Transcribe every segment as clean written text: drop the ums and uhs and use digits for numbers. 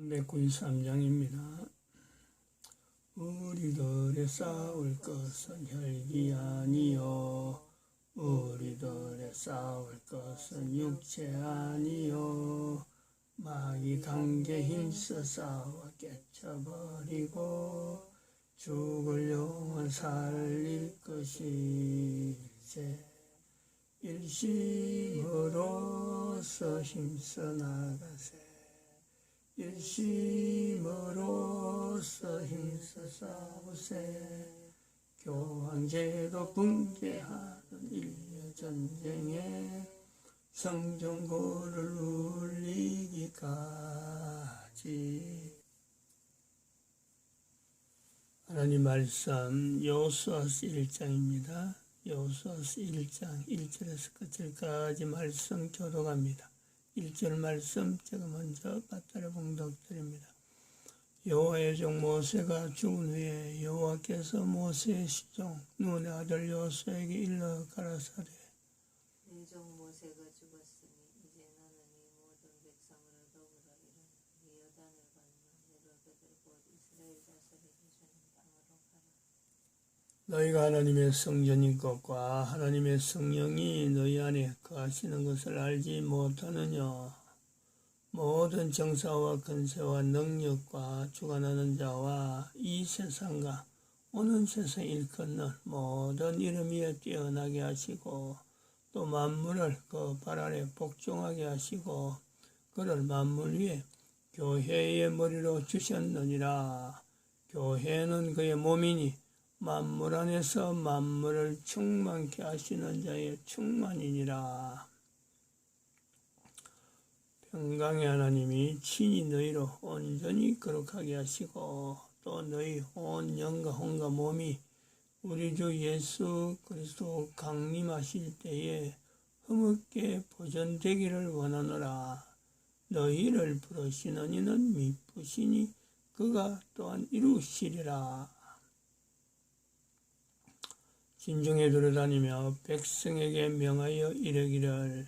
393장입니다. 우리들의 싸울 것은 혈기 아니요 우리들의 싸울 것은 육체 아니요 마귀 관계 힘써 싸워 깨쳐버리고 죽을 영혼 살릴 것이세. 일심으로써 힘써 나가세. 일심으로써 힘써 싸우세. 교황제도 붕괴하던 인류전쟁에 성전고를 울리기까지. 하나님 말씀 여호수아서 1장입니다. 여호수아서 1장 1절에서 끝절까지 말씀 교독합니다. 1절 말씀 제가 먼저 받들어 봉독드립니다. 여호와의 종 모세가 죽은 후에 여호와께서 모세의 시종 눈의 아들 여호수아에게 일러 가라사대 내 종 모세가 죽었으니 이제 너는 이 모든 백성으로 더불어 일어나 요단을 건너 너희들 곧 이스라엘 자손에게 주는 땅으로 가라. 너희가 하나님의 성전인 것과 하나님의 성령이 너희 안에 거하시는 것을 알지 못하느냐. 모든 정사와 권세와 능력과 주관하는 자와 이 세상과 오는 세상 일컫는 모든 이름 위에 뛰어나게 하시고 또 만물을 그 발 아래 복종하게 하시고 그를 만물 위에 교회의 머리로 주셨느니라. 교회는 그의 몸이니 만물 안에서 만물을 충만케 하시는 자의 충만이니라. 평강의 하나님이 친히 너희로 온전히 거룩하게 하시고 또 너희 온 영과 혼과 몸이 우리 주 예수 그리스도 강림하실 때에 흠없게 보존되기를 원하노라. 너희를 부르시는 이는 미쁘시니 그가 또한 이루시리라. 진중에 들어다니며 백성에게 명하여 이르기를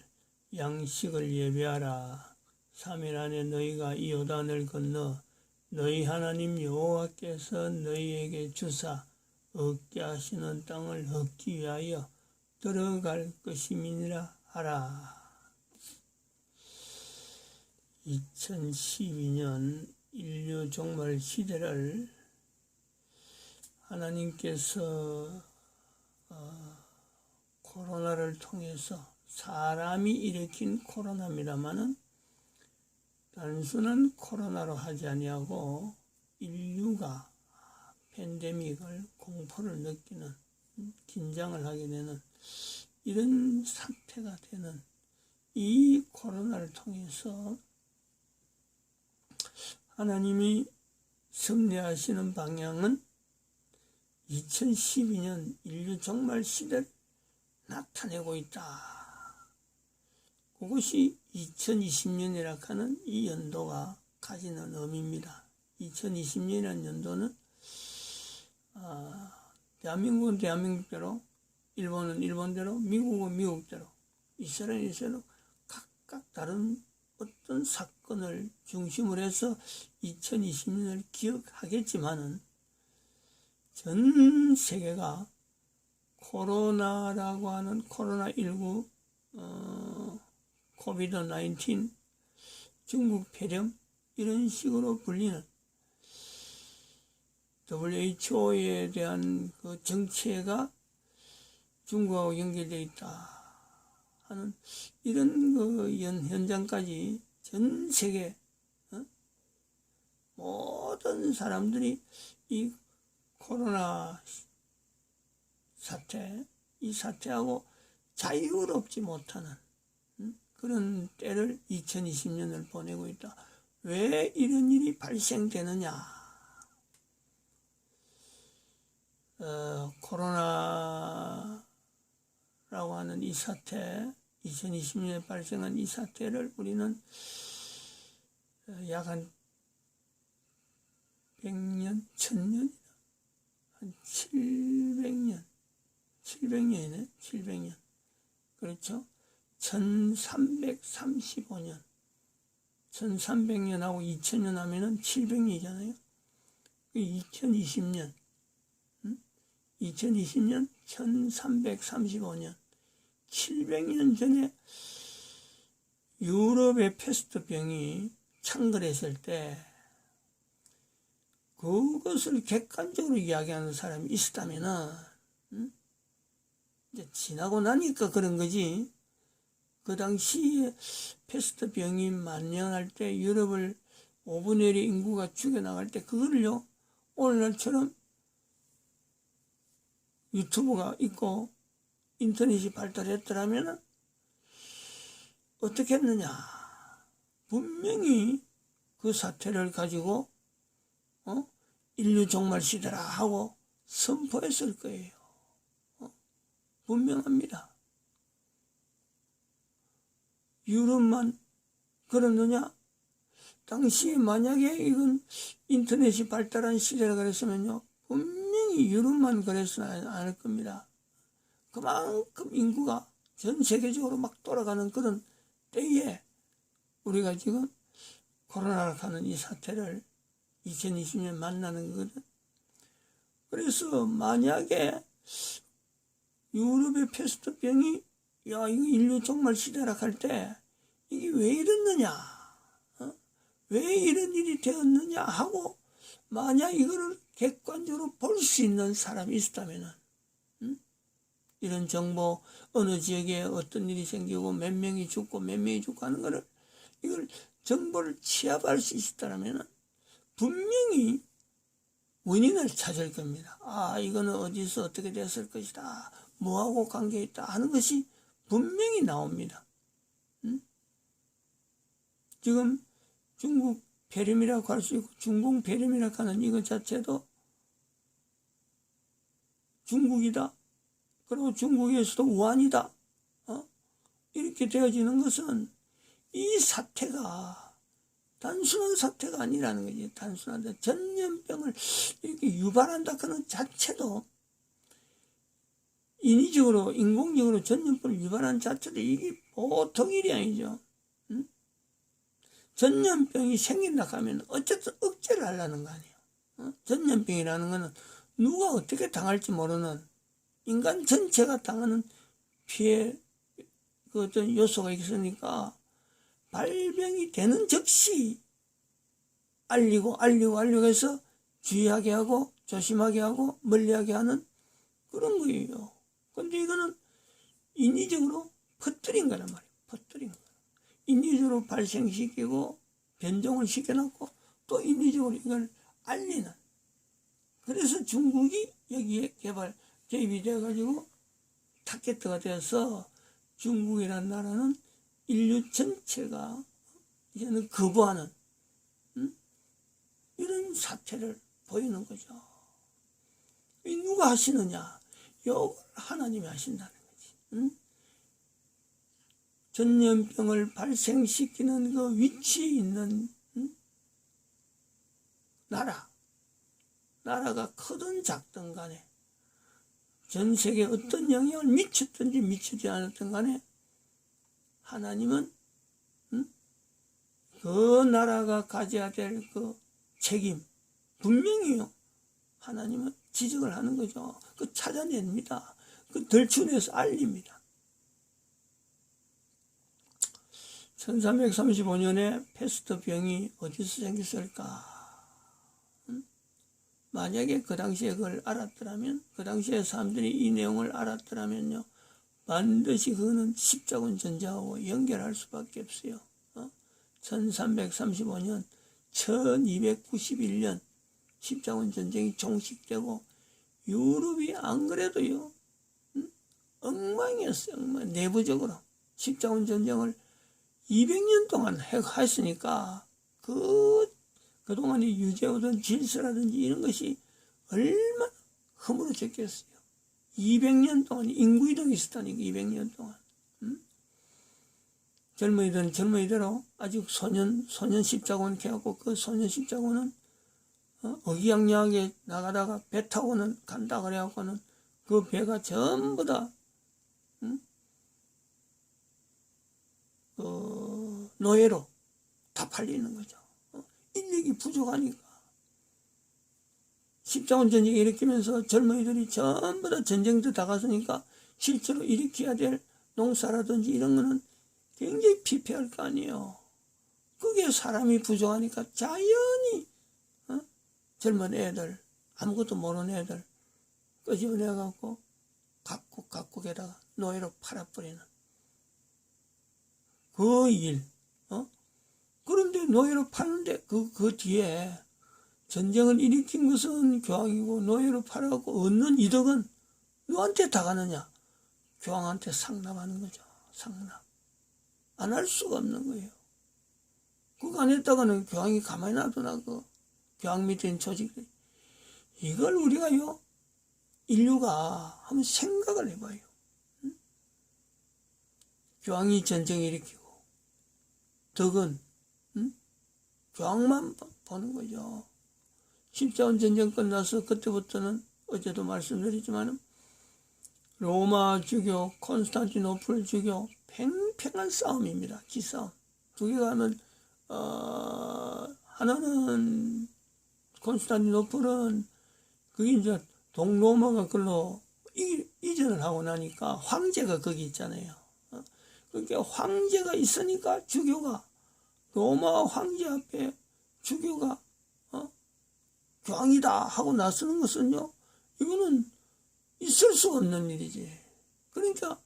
양식을 예배하라. 3일 안에 너희가 이 요단을 건너 너희 하나님 여호와께서 너희에게 주사 얻게 하시는 땅을 얻기 위하여 들어갈 것임이니라 하라. 2012년 인류 종말 시대를 하나님께서 코로나를 통해서 사람이 일으킨 코로나입니다마는 단순한 코로나로 하지 아니하고 인류가 팬데믹을 공포를 느끼는 긴장을 하게 되는 이런 사태가 되는 이 코로나를 통해서 하나님이 섭리하시는 방향은 2012년 인류 종말 시대를 나타내고 있다. 그것이 2020년이라 하는 이 연도가 가지는 의미입니다. 2020년이라는 연도는 대한민국은 대한민국대로, 일본은 일본대로, 미국은 미국대로, 이스라엘은 이스라엘로 각각 다른 어떤 사건을 중심으로 해서 2020년을 기억하겠지만은 전 세계가 코로나라고 하는 코로나19 코비드-19 중국 폐렴 이런 식으로 불리는 WHO에 대한 그 정체가 중국하고 연결되어 있다 하는 이런 그 현장까지 전 세계 모든 사람들이 이 코로나 사태, 이 사태하고 자유롭지 못하는 그런 때를 2020년을 보내고 있다. 왜 이런 일이 발생되느냐? 코로나라고 하는 이 사태, 2020년에 발생한 이 사태를 우리는 약 한 100년, 1000년, 한 700년이네, 700년. 그렇죠? 1335년, 1300년하고 2000년 하면은 700년이잖아요. 2020년, 2020년 1335년, 700년 전에 유럽의 패스트병이 창궐했을 때 그것을 객관적으로 이야기하는 사람이 있었다면은, 이제 지나고 나니까 그런 거지. 그 당시에 패스트병이 만연할 때 유럽을 5분의 1의 인구가 죽여나갈 때 그거를요, 오늘날처럼 유튜브가 있고 인터넷이 발달했더라면 어떻게 했느냐. 분명히 그 사태를 가지고 인류 종말 시대라 하고 선포했을 거예요. 분명합니다. 유럽만 그러느냐? 당시에 만약에 이건 인터넷이 발달한 시대라 그랬으면요, 분명히 유럽만 그랬으면 않을 겁니다. 그만큼 인구가 전 세계적으로 막 돌아가는 그런 때에 우리가 지금 코로나라고 하는 이 사태를 2020년 만나는 거거든. 그래서 만약에 유럽의 패스트병이 야, 이거 인류 종말 시대라 할 때 이게 왜 이랬느냐, 왜 이런 일이 되었느냐 하고 만약 이거를 객관적으로 볼 수 있는 사람이 있었다면은, 이런 정보, 어느 지역에 어떤 일이 생기고 몇 명이 죽고 몇 명이 죽고 하는 거를 이걸 정보를 취합할 수 있었다면은 분명히 원인을 찾을 겁니다. 아, 이거는 어디서 어떻게 됐을 것이다, 뭐하고 관계있다 하는 것이 분명히 나옵니다. 지금 중국 폐렴이라고 할 수 있고 중공 폐렴이라고 하는 이것 자체도 중국이다, 그리고 중국에서도 우한이다, 이렇게 되어지는 것은 이 사태가 단순한 사태가 아니라는 거지. 단순한 전염병을 이렇게 유발한다 그는 자체도, 인위적으로 인공적으로 전염병을 유발하는 자체도 이게 보통 일이 아니죠. 전염병이 생긴다 하면 어쨌든 억제를 하려는 거 아니에요. 전염병이라는 거는 누가 어떻게 당할지 모르는, 인간 전체가 당하는 피해 그 어떤 요소가 있으니까 발병이 되는 즉시 알리고 해서 주의하게 하고 조심하게 하고 멀리하게 하는 그런 거예요. 근데 이거는 인위적으로 퍼뜨린 거란 말이에요. 퍼뜨린 거. 인위적으로 발생시키고 변종을 시켜놓고 또 인위적으로 이걸 알리는. 그래서 중국이 여기에 개입이 돼가지고 타겟트가 되어서 중국이라는 나라는 인류 전체가 이제는 거부하는 이런 사태를 보이는 거죠. 이 누가 하시느냐? 이걸 하나님이 하신다는 거지. 전염병을 발생시키는 그 위치에 있는 나라가 크든 작든 간에 전 세계에 어떤 영향을 미쳤든지 미치지 않았든 간에 하나님은 그 나라가 가져야 될 그 책임, 분명히요, 하나님은 지적을 하는 거죠. 그 찾아냅니다. 그 들추내서 알립니다. 1335년에 패스트병이 어디서 생겼을까? 만약에 그 당시에 그걸 알았더라면, 그 당시에 사람들이 이 내용을 알았더라면요, 반드시 그거는 십자군 전쟁하고 연결할 수밖에 없어요. 1335년, 1291년 십자군 전쟁이 종식되고 유럽이 안 그래도요, 엉망이었어요. 엉망. 내부적으로 십자군 전쟁을 200년 동안 했으니까 그동안에 유지해오던 질서라든지 이런 것이 얼마나 허물어졌겠어요. 200년 동안 인구 이동이 있었다니까. 200년 동안. 젊은이들은 젊은이대로 아직 소년 십자군 이렇게 하고, 그 소년 십자군은 어기양양하게 나가다가 배 타고는 간다 그래갖고는 그 배가 전부 다 노예로 다 팔리는 거죠. 인력이 부족하니까. 십자군 전쟁이 일으키면서 젊은이들이 전부 다 전쟁터 나갔으니까 실제로 일으켜야 될 농사라든지 이런 거는 굉장히 피폐할 거 아니에요. 그게 사람이 부족하니까 자연히 젊은 애들, 아무것도 모르는 애들 끄집어내갖고 각국에다가 노예로 팔아버리는 그 일. 그런데 노예로 파는데 그 뒤에 전쟁을 일으킨 것은 교황이고 노예로 팔아갖고 얻는 이득은 누구한테 다 가느냐? 교황한테 상납하는 거죠. 상납. 안 할 수가 없는 거예요. 그거 안 했다가는 교황이 가만히 놔두나, 교황 밑에 있는 조직들이. 이걸 우리가요, 인류가 한번 생각을 해봐요. 응? 교황이 전쟁 일으키고, 덕은, 교황만 보는 거죠. 십자군 전쟁 끝나서 그때부터는 어제도 말씀드리지만 로마 주교, 콘스탄티노플 주교 팽팽한 싸움입니다. 기싸움. 두 개가 하면 하나는 콘스탄티노플은 그게 이제 동로마가 그걸로 이전을 하고 나니까 황제가 거기 있잖아요. 그러니까 황제가 있으니까 주교가 로마 황제 앞에 주교가 교황이다 하고 나서는 것은요, 이거는 있을 수 없는 일이지. 그러니까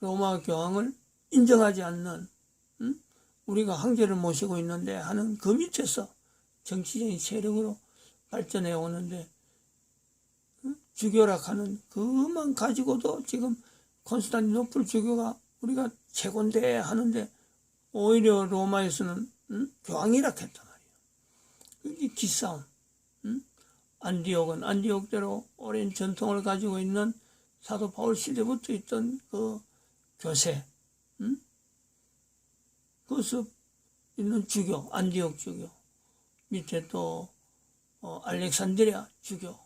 로마 교황을 인정하지 않는, 우리가 황제를 모시고 있는데 하는 그 밑에서 정치적인 세력으로 발전해 오는데, 주교라 하는 그것만 가지고도 지금 콘스탄티노플 주교가 우리가 최고인데 하는데 오히려 로마에서는 교황이라 했단 말이에요. 그게 기싸움. 안디옥은 안디옥대로 오랜 전통을 가지고 있는 사도 바울 시대부터 있던 그 교세, 그것을 있는 주교, 안디옥 주교, 밑에 또 알렉산드리아 주교,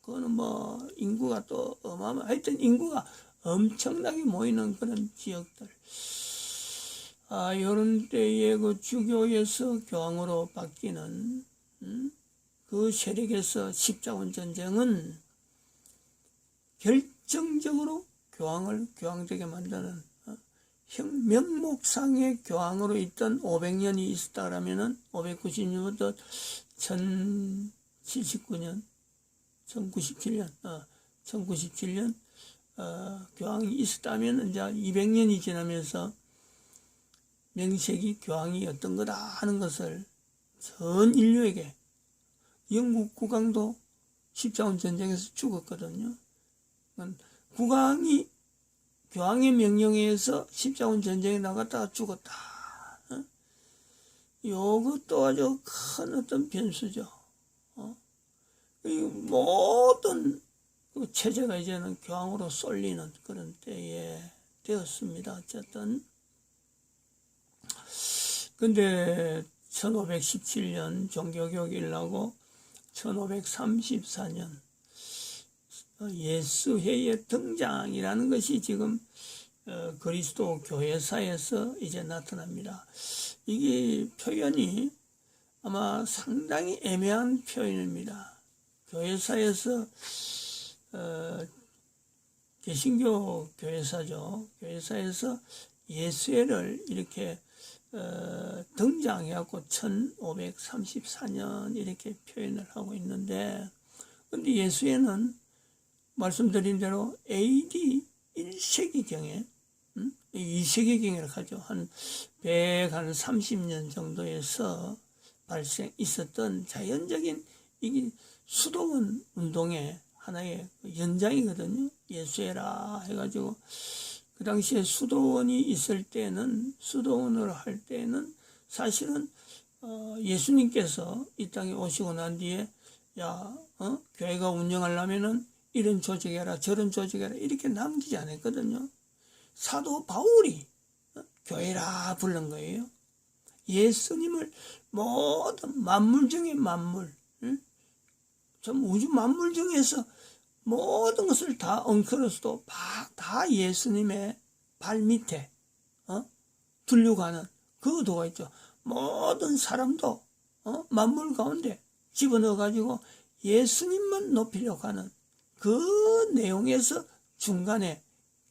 그거는 뭐 인구가 또 하여튼 인구가 엄청나게 모이는 그런 지역들. 요런 때에 그 주교에서 교황으로 바뀌는 그 세력에서 십자군 전쟁은 결정적으로 교황을 교황되게 만드는, 명목상의 교황으로 있던 500년이 있었다 그러면은 590년부터 1079년, 1097년 교황이 있었다면 이제 200년이 지나면서 명색이 교황이었던 거다 하는 것을 전 인류에게, 영국 국왕도 십자군 전쟁에서 죽었거든요. 국왕이 교황의 명령에 의해서 십자군 전쟁에 나갔다가 죽었다. 이것도 아주 큰 어떤 변수죠. 모든 그 체제가 이제는 교황으로 쏠리는 그런 때에 되었습니다. 어쨌든. 근데 1517년 종교개혁이 일어나고 1534년 예수회의 등장이라는 것이 지금 그리스도 교회사에서 이제 나타납니다. 이게 표현이 아마 상당히 애매한 표현입니다. 교회사에서 개신교 교회사죠. 교회사에서 예수회를 이렇게 등장해갖고 1534년 이렇게 표현을 하고 있는데, 근데 예수회는 말씀드린 대로 AD 1세기경에 2세기경이라고 하죠. 한 130년 정도에서 있었던 자연적인 이게 수도원 운동의 하나의 연장이거든요. 예수회라 해가지고 그 당시에 수도원이 있을 때는, 수도원을 할 때는 사실은 예수님께서 이 땅에 오시고 난 뒤에 교회가 운영하려면은 이런 조직해라 저런 조직해라 이렇게 남기지 않았거든요. 사도 바울이 교회라 부른 거예요. 예수님을 모든 만물 중에 만물, 전 우주 만물 중에서 모든 것을 다 엉클어서도 다 예수님의 발 밑에 두려고 하는 그 도가 있죠. 모든 사람도 만물 가운데 집어넣어 가지고 예수님만 높이려고 하는 그 내용에서 중간에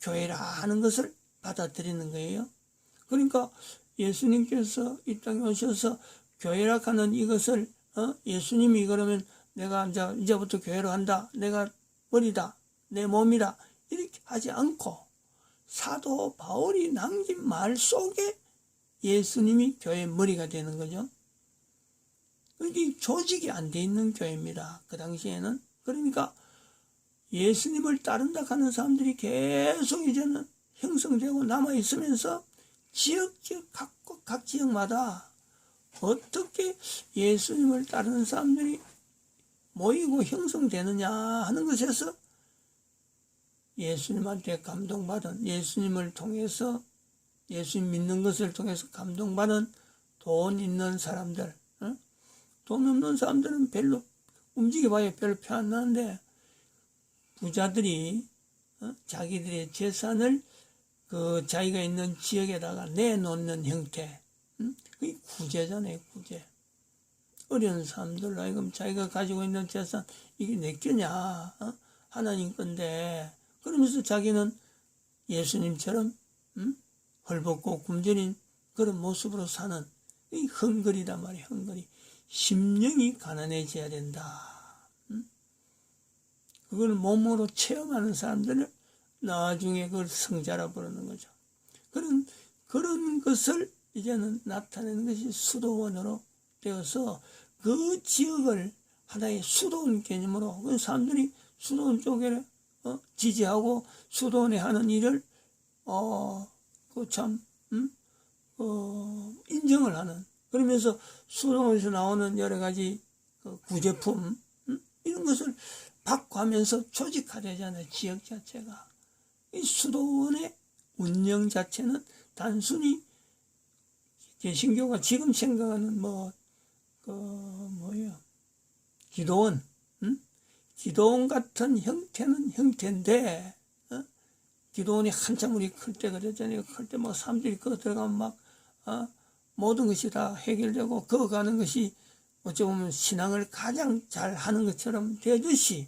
교회라 하는 것을 받아들이는 거예요. 그러니까 예수님께서 이 땅에 오셔서 교회라 하는 이것을 예수님이 그러면 내가 이제부터 교회로 한다, 내가 머리다, 내 몸이다, 이렇게 하지 않고 사도 바울이 남긴 말 속에 예수님이 교회의 머리가 되는 거죠. 이게 조직이 안 돼 있는 교회입니다. 그 당시에는. 그러니까 예수님을 따른다 하는 사람들이 계속 이제는 형성되고 남아있으면서 각 지역마다 어떻게 예수님을 따르는 사람들이 모이고 형성되느냐 하는 것에서 예수님한테 감동받은, 예수님을 통해서, 예수님 믿는 것을 통해서 감동받은 돈 있는 사람들, 돈 없는 사람들은 별로 움직여봐야 별로 표 안 나는데, 부자들이 자기들의 재산을 그 자기가 있는 지역에다가 내놓는 형태, 그게 구제잖아요, 구제. 어려운 사람들로 하여금 자기가 가지고 있는 재산, 이게 내 거냐, 하나님 건데, 그러면서 자기는 예수님처럼 헐벗고 굶주린 그런 모습으로 사는 이 헝거리다 말이에요. 헝거리. 심령이 가난해져야 된다. 그걸 몸으로 체험하는 사람들을 나중에 그걸 성자라 부르는 거죠. 그런 것을 이제는 나타내는 것이 수도원으로 되어서 그 지역을 하나의 수도원 개념으로, 그 사람들이 수도원 쪽에 지지하고 수도원에 하는 일을 인정을 하는, 그러면서 수도원에서 나오는 여러 가지 구제품 이런 것을 받고 하면서 조직화되잖아요. 지역 자체가. 이 수도원의 운영 자체는 단순히 개신교가 지금 생각하는 기도원, 기도원 같은 형태는 형태인데, 기도원이 한참 우리 클 때 그랬잖아요. 클 때 막 사람들이 그거 들어가면 막, 모든 것이 다 해결되고, 그거 가는 것이 어찌 보면 신앙을 가장 잘 하는 것처럼 되듯이,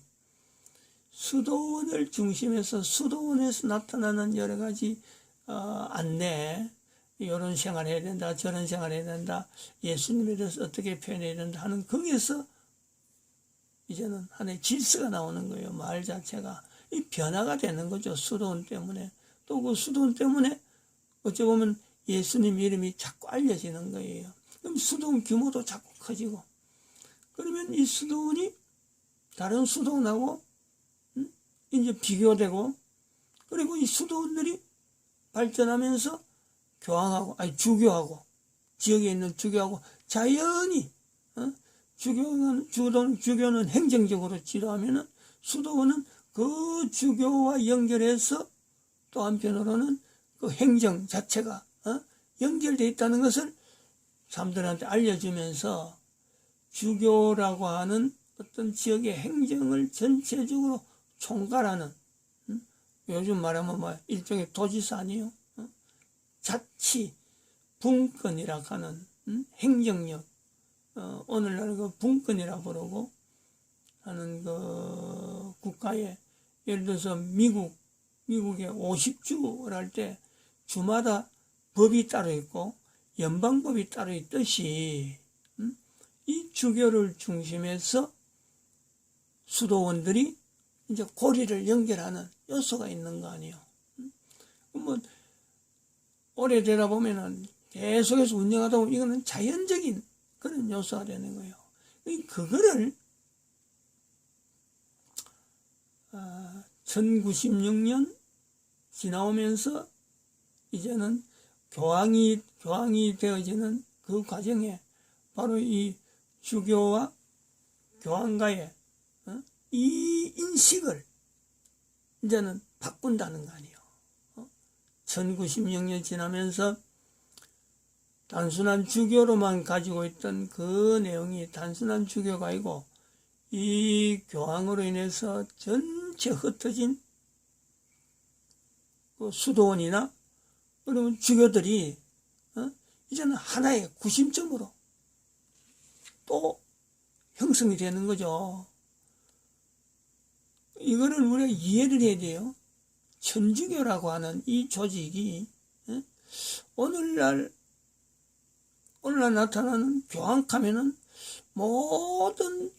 수도원을 중심해서 수도원에서 나타나는 여러 가지, 안내, 이런 생활 해야 된다, 저런 생활 해야 된다, 예수님에 대해서 어떻게 표현해야 된다 하는 거기에서 이제는 하나의 질서가 나오는 거예요. 마을 자체가. 이 변화가 되는 거죠. 수도원 때문에. 또 그 수도원 때문에 어찌 보면 예수님 이름이 자꾸 알려지는 거예요. 그럼 수도원 규모도 자꾸 커지고. 그러면 이 수도원이 다른 수도원하고 이제 비교되고, 그리고 이 수도원들이 발전하면서 주교하고, 지역에 있는 주교하고 자연히, 주교는 행정적으로 지도하면은 수도원은 그 주교와 연결해서 또 한편으로는 그 행정 자체가 연결되어 있다는 것을 사람들한테 알려주면서 주교라고 하는 어떤 지역의 행정을 전체적으로 총괄하는, 요즘 말하면 일종의 도지사 아니에요? 자치, 분권이라고 하는 행정력, 오늘날 그 분권이라 부르고 하는 그 국가에, 예를 들어서 미국의 50주를 할 때 주마다 법이 따로 있고 연방법이 따로 있듯이 이 주교를 중심해서 수도원들이 이제 고리를 연결하는 요소가 있는 거 아니에요. 오래되다 보면은 계속해서 운영하다 보면 이거는 자연적인 그런 요소가 되는 거예요. 그거를 1096년 지나오면서 이제는 교황이 되어지는 그 과정에 바로 이 주교와 교황과의 이 인식을 이제는 바꾼다는 거 아니에요. 1096년 지나면서 단순한 주교로만 가지고 있던 그 내용이 단순한 주교가 아니고 이 교황으로 인해서 전체 흩어진 그 수도원이나 그러면 주교들이 이제는 하나의 구심점으로 또 형성이 되는 거죠. 이거를 우리가 이해를 해야 돼요. 천주교라고 하는 이 조직이 오늘날 나타나는 교황하면은 모든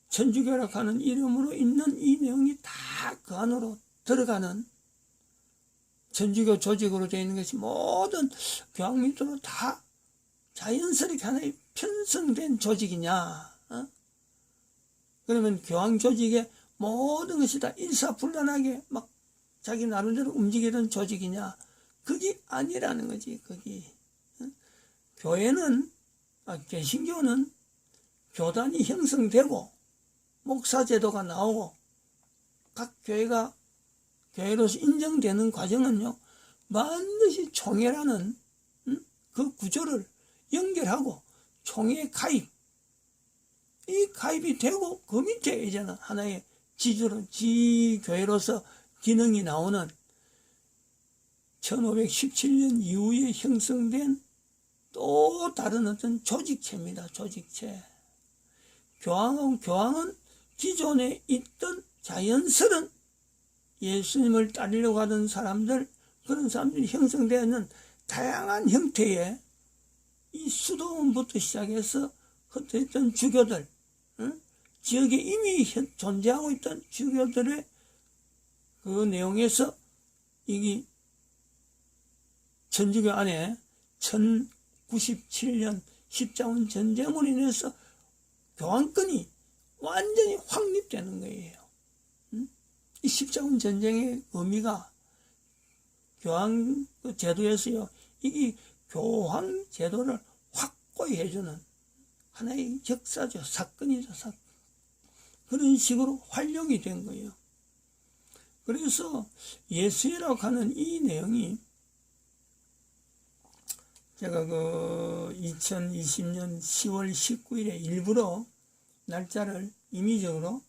천주교라고 하는 이름으로 있는 이 내용이 다 그 안으로 들어가는 천주교 조직으로 되어 있는 것이 모든 교황 밑으로 다 자연스럽게 하나의 편성된 조직이냐? 그러면 교황 조직의 모든 것이 다 일사불란하게 막 자기 나름대로 움직이던 조직이냐? 그게 아니라는 거지, 그게. 교회는, 개신교는 교단이 형성되고, 목사제도가 나오고, 각 교회가 교회로서 인정되는 과정은요, 반드시 총회라는 그 구조를 연결하고, 총회 가입, 이 가입이 되고, 그 밑에 이제는 하나의 지교회로서 기능이 나오는 1517년 이후에 형성된 또 다른 어떤 조직체입니다. 조직체. 교황은 기존에 있던 자연스러운 예수님을 따르려고 하던 사람들, 그런 사람들이 형성되어 있는 다양한 형태의 이 수도원부터 시작해서 흩어졌던 주교들, 지역에 이미 존재하고 있던 주교들의 그 내용에서 이게 천주교 안에 1097년 십자군 전쟁으로 인해서 교황권이 완전히 확립되는 거예요. 이 십자군 전쟁의 의미가 교황 제도에서요, 이게 교황 제도를 확고히 해주는 하나의 역사죠. 사건이죠, 사건. 그런 식으로 활용이 된 거예요. 그래서 예수회라고 하는 이 내용이 제가 2020년 10월 19일에 일부러 날짜를 임의적으로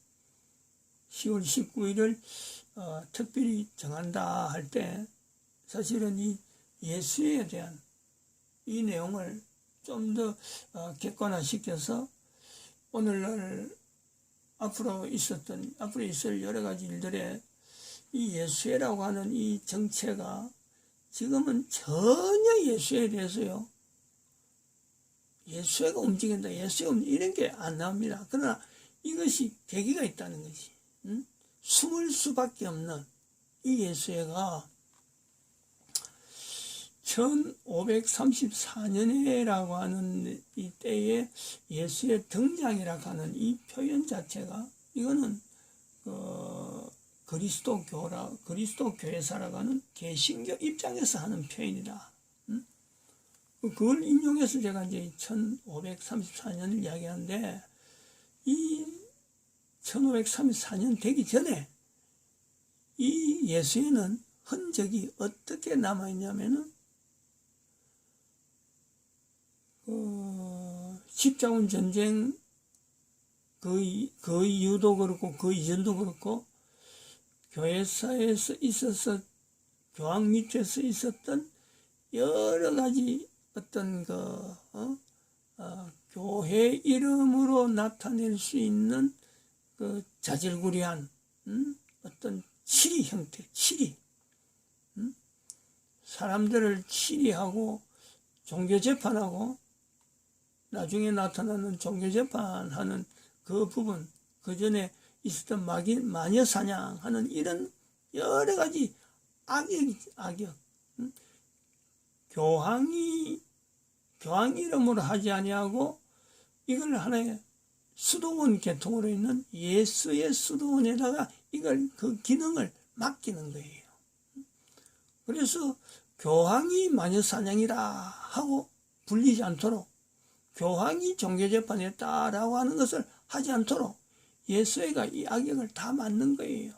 10월 19일을 특별히 정한다 할 때 사실은 이 예수에 대한 이 내용을 좀 더 객관화시켜서 오늘날 앞으로 있을 여러 가지 일들에 이 예수회라고 하는 이 정체가 지금은 전혀 예수에 대해서요, 예수회가 움직인다, 이런 게 안 나옵니다. 그러나 이것이 계기가 있다는 것이, 숨을 수밖에 없는 이 예수회가 1534년에라고 하는 이 때에 예수의 등장이라고 하는 이 표현 자체가, 이거는 그리스도 교회사라고 하는 개신교 입장에서 하는 표현이다. 그걸 인용해서 제가 이제 1534년을 이야기하는데, 이 1534년 되기 전에 이 예수에는 흔적이 어떻게 남아있냐면은, 십자군 전쟁 그 이후도 그렇고 그 이전도 그렇고 교회사에서 교황 밑에서 있었던 여러 가지 어떤 교회 이름으로 나타낼 수 있는 그 자질구레한 어떤 치리 형태, 사람들을 치리하고 종교재판하고 나중에 나타나는 종교재판하는 그 부분, 그 전에 있었던 마녀사냥하는 이런 여러 가지 악역. 교황 이름으로 하지 아니하고 이걸 하나의 수도원 계통으로 있는 예수의 수도원에다가 이걸 그 기능을 맡기는 거예요. 그래서 교황이 마녀사냥이라 하고 불리지 않도록, 교황이 종교재판했다라고 하는 것을 하지 않도록 예수회가 이 악역을 다 맡는 거예요.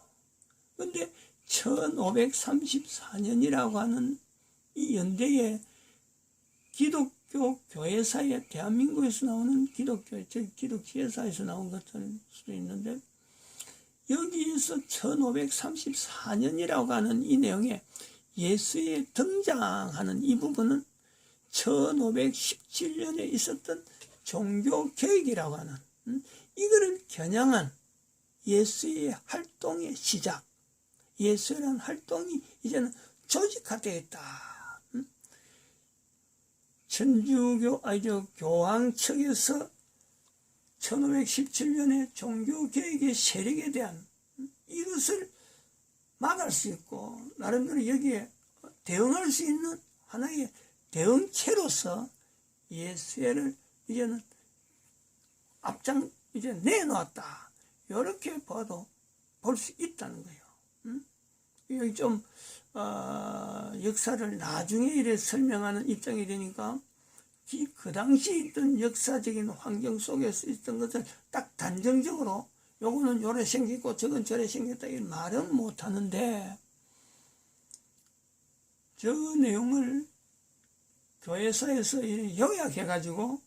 그런데 1534년이라고 하는 이 연대에 기독교 교회사에, 대한민국에서 나오는 기독교회사에서 나온 것일 수도 있는데, 여기에서 1534년이라고 하는 이 내용에 예수의 등장하는 이 부분은 1517년에 있었던 종교개혁이라고 하는 이거를 겨냥한 예수의 활동의 시작, 예수라는 활동이 이제는 조직화되어 있다. 천주교, 교황 측에서 1517년에 종교개혁의 세력에 대한 이것을 막을 수 있고 나름대로 여기에 대응할 수 있는 하나의 대응체로서 예수를 이제는 앞장 이제 내놓았다. 이렇게 봐도 볼 수 있다는 거예요. 여기 좀 역사를 나중에 이래 설명하는 입장이 되니까 그 당시 있던 역사적인 환경 속에서 있던 것을 딱 단정적으로 요거는 요래 생겼고 저건 저래 생겼다 이 말은 못하는데 저 내용을 교회사에서 요약해가지고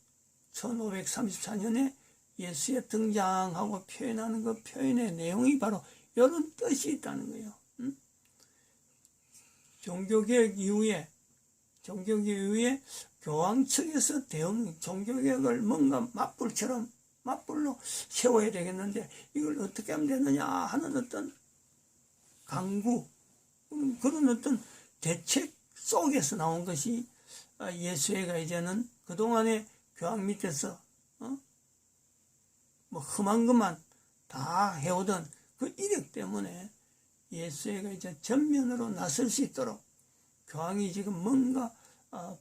1534년에 예수의 등장하고 표현하는 그 표현의 내용이 바로 이런 뜻이 있다는 거예요. 종교개혁 이후에 교황 측에서 종교개혁을 뭔가 맞불로 세워야 되겠는데 이걸 어떻게 하면 되느냐 하는 어떤 강구, 그런 어떤 대책 속에서 나온 것이 예수회가 이제는 그동안에 교황 밑에서 뭐 험한 것만 다 해오던 그 이력 때문에 예수회가 이제 전면으로 나설 수 있도록 교황이 지금 뭔가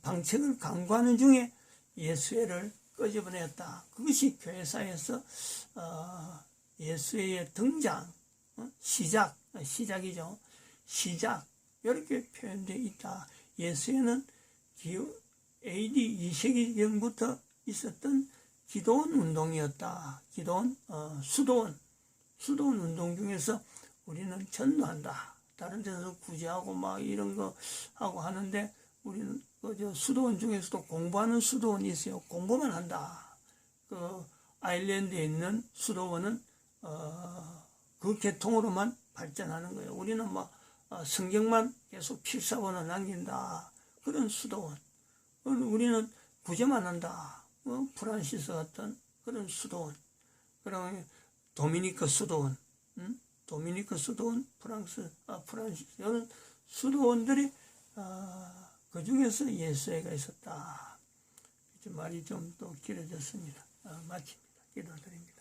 방책을 강구하는 중에 예수회를 끄집어냈다. 그것이 교회사에서 예수회의 등장, 시작이죠. 시작 이렇게 표현되어 있다. 예수회는 AD 2세기경부터 있었던 기도원 운동이었다. 수도원 운동 중에서 우리는 전도한다. 다른 데서 구제하고 막 이런 거 하고 하는데 우리는 저 수도원 중에서도 공부하는 수도원이 있어요. 공부만 한다. 그 아일랜드에 있는 수도원은 그 계통으로만 발전하는 거예요. 우리는 막 성경만 계속 필사본을 남긴다. 그런 수도원. 우리는 구제만 한다. 프란시스 같은 그런 수도원. 그러면 도미니크 수도원. 도미니크 수도원, 프란시스 이런 수도원들이 그 중에서 예수회가 있었다. 말이 좀 또 길어졌습니다. 마칩니다. 기도드립니다.